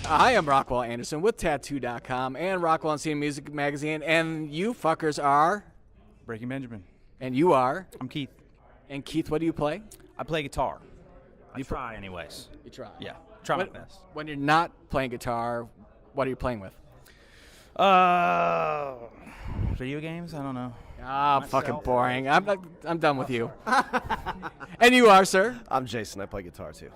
I am ROCKwell Anderson with Tattoo.com and ROCKwell UnScene Music Magazine, and you fuckers are... Breaking Benjamin. And you are... I'm Keith. And Keith, what do you play? I play guitar. I try anyways. You try? Yeah, try my best. When you're not playing guitar, what are you playing with? Video games? I don't know. Ah, fucking boring. I'm done with you. And you are, sir? I'm Jason. I play guitar too.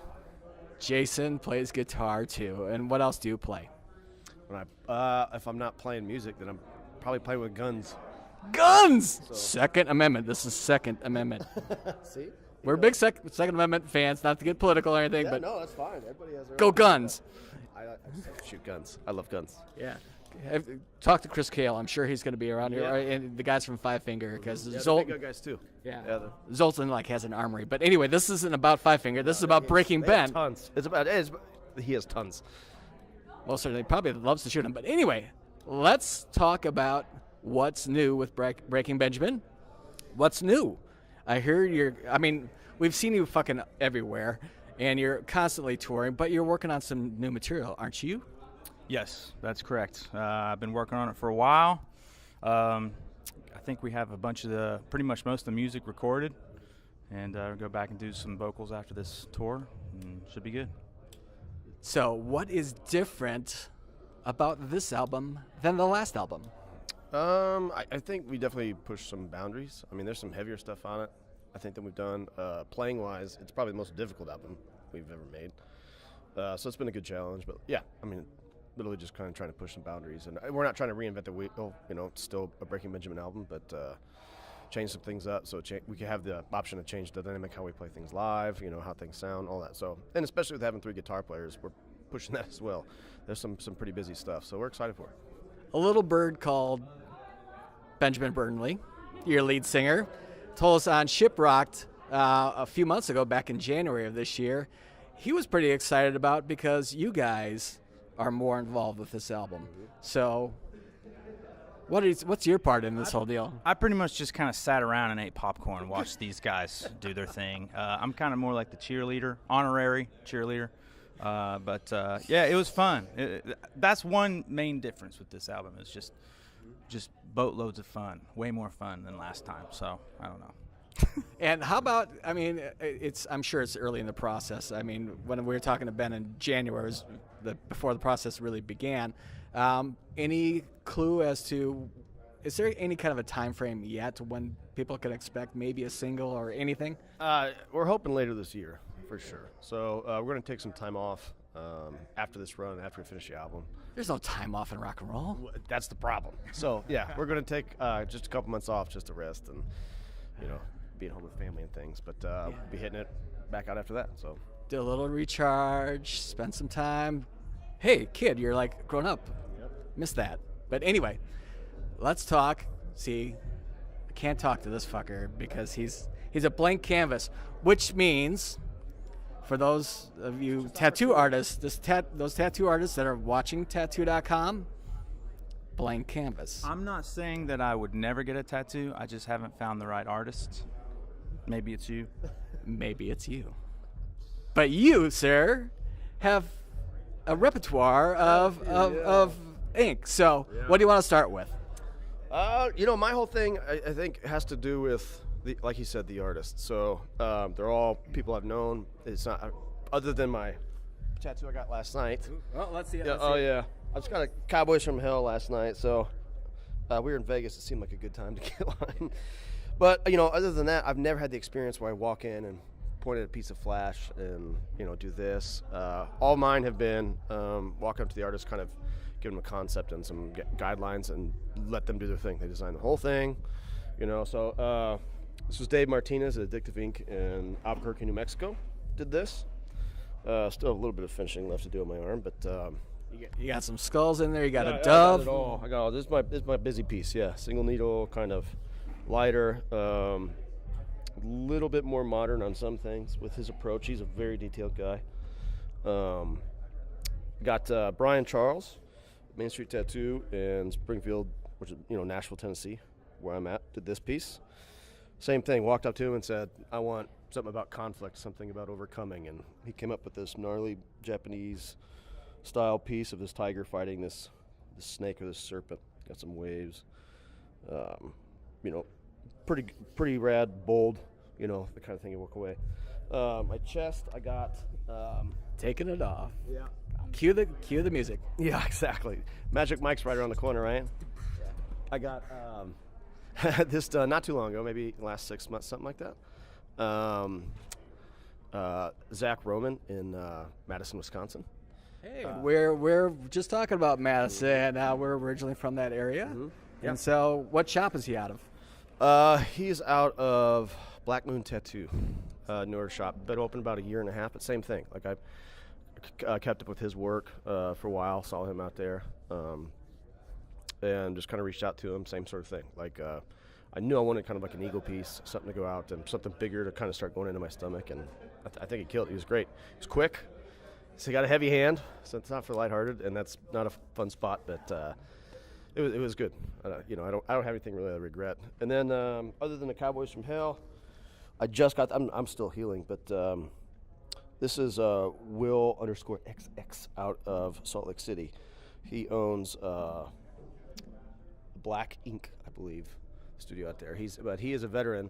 Jason plays guitar too. And what else do you play? When if I'm not playing music, then I'm probably playing with guns. Guns! So. Second Amendment. This is Second Amendment. See? We're big Second Amendment fans, not to get political or anything, but no, that's fine. Everybody has their go own guns. I shoot guns. I love guns. Yeah. Talk to Chris Kale. I'm sure he's going to be around here. And the guys from Five Finger, because Zoltan, big guys too. Yeah. Zoltan has an armory. But anyway, this isn't about Five Finger. This is about Breaking Ben. Tons. He has tons. Well, certainly, probably loves to shoot him. But anyway, let's talk about what's new with Breaking Benjamin. What's new? I hear we've seen you fucking everywhere, and you're constantly touring, but you're working on some new material, aren't you? Yes, that's correct. I've been working on it for a while. I think we have pretty much most of the music recorded, and we'll go back and do some vocals after this tour, and should be good. So what is different about this album than the last album? I think we definitely pushed some boundaries. I mean, there's some heavier stuff on it, I think, than we've done. Playing-wise, it's probably the most difficult album we've ever made. So it's been a good challenge, but yeah, I mean, literally just kind of trying to push some boundaries, and we're not trying to reinvent the wheel. It's still a Breaking Benjamin album, but change some things up so we can have the option to change the dynamic, how we play things live, how things sound, all that. So, and especially with having 3 guitar players, we're pushing that as well. There's some pretty busy stuff, so we're excited for it. A little bird called Benjamin Burnley, your lead singer, told us on Shiprocked a few months ago, back in January of this year, he was pretty excited about because you guys are more involved with this album. So what's your part in this whole deal? I pretty much just kind of sat around and ate popcorn and watched these guys do their thing. I'm kind of more like the cheerleader, honorary cheerleader. But it was fun. That's one main difference with this album is just boatloads of fun, way more fun than last time. So I don't know. And how about, I'm sure it's early in the process. I mean, when we were talking to Ben in January, before the process really began, any clue as to, is there any kind of a time frame yet when people can expect maybe a single or anything? We're hoping later this year, for sure. So we're going to take some time off after this run, after we finish the album. There's no time off in rock and roll. That's the problem. So, yeah, we're going to take just a couple months off just to rest and, be at home with family and things. But we'll be hitting it back out after that. So do a little recharge, spend some time. Hey, kid, you're like grown up. Yep. Missed that. But anyway, let's talk. See, I can't talk to this fucker because he's a blank canvas, which means for those of you tattoo artists, those tattoo artists that are watching Tattoo.com, blank canvas. I'm not saying that I would never get a tattoo. I just haven't found the right artist. Maybe it's you. Maybe it's you. But you, sir, have a repertoire of ink. So what do you want to start with? My whole thing, I think, has to do with, like you said, the artists. So they're all people I've known. It's not, other than my tattoo I got last night. Well, let's see it. Yeah. I just got a Cowboys from Hell last night, so we were in Vegas. It seemed like a good time to get one. But, other than that, I've never had the experience where I walk in and point at a piece of flash and, do this. All mine have been walk up to the artist, kind of give them a concept and some guidelines and let them do their thing. They design the whole thing, So this was Dave Martinez at Addictive Ink in Albuquerque, New Mexico. Did this. Still a little bit of finishing left to do on my arm, but... You got some skulls in there. You got a dove. I got it all. This is my busy piece. Yeah, single needle, kind of lighter, little bit more modern on some things with his approach. He's a very detailed guy. Got Brian Charles, Main Street Tattoo in Springfield, which is Nashville, Tennessee, where I'm at. Did this piece. Same thing. Walked up to him and said, "I want something about conflict, something about overcoming," and he came up with this gnarly Japanese style piece of this tiger fighting this snake or this serpent. Got some waves. Pretty rad, bold. The kind of thing you walk away. My chest, I got. Taking it off. Yeah. Cue the music. Yeah, exactly. Magic Mike's right around the corner, right? Yeah. I got this done not too long ago, maybe last 6 months, something like that. Zach Roman in Madison, Wisconsin. Hey, we're just talking about Madison. We're originally from that area. Mm-hmm. And so what shop is he out of? He's out of Black Moon Tattoo, newer shop. Been open about a year and a half, but same thing. Like I kept up with his work for a while, saw him out there, and just kind of reached out to him. Same sort of thing. Like I knew I wanted kind of like an ego piece, something to go out and something bigger to kind of start going into my stomach, and I think he killed it. He was great. He was quick. So he got a heavy hand, so it's not for lighthearted, and that's not a fun spot, but it was good. I don't have anything really I regret. And then other than the Cowboys from Hell, I just got. I'm still healing, but this is Will_XX out of Salt Lake City. He owns Black Ink, I believe, studio out there. He is a veteran.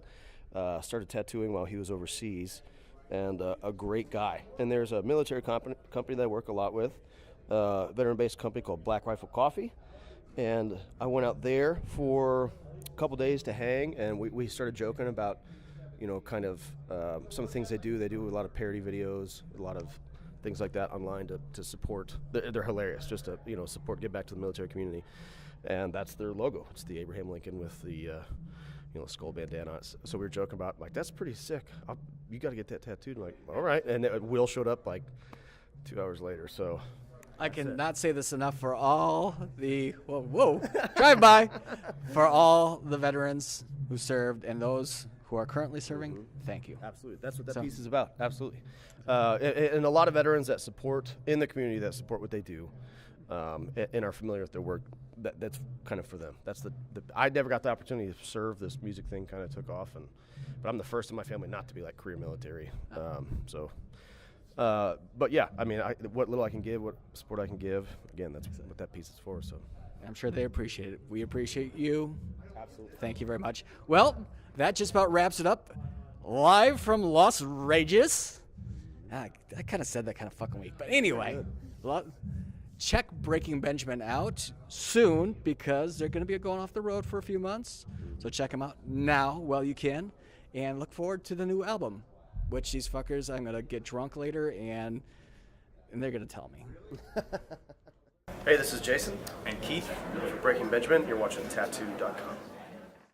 Started tattooing while he was overseas, and a great guy. And there's a military company that I work a lot with, veteran-based company called Black Rifle Coffee. And I went out there for a couple days to hang, and we started joking about, kind of some things they do. They do a lot of parody videos, a lot of things like that online to support. They're hilarious, just to support, give back to the military community. And that's their logo. It's the Abraham Lincoln with the skull bandana. So we were joking about, like, that's pretty sick. You got to get that tattooed. I'm like, all right. And Will showed up like 2 hours later. So I cannot say this enough for all the drive by for all the veterans who served and those who are currently serving. Mm-hmm. Thank you. Absolutely, that's what that piece is about. Absolutely, and a lot of veterans that support in the community that support what they do, and are familiar with their work. That's kind of for them. That's I never got the opportunity to serve. This music thing kind of took off, but I'm the first in my family not to be like career military. But yeah, I mean, what little I can give, what support I can give, again, that's what that piece is for. So I'm sure they appreciate it. We appreciate you. Absolutely. Thank you very much. Well, that just about wraps it up. Live from Las Rageous. I kind of said that kind of fucking weak. But anyway, check Breaking Benjamin out soon because they're going to be going off the road for a few months. So check them out now while you can. And look forward to the new album, which these fuckers, I'm going to get drunk later and they're going to tell me. Hey, this is Jason. And Keith. For Breaking Benjamin, you're watching Tattoo.com.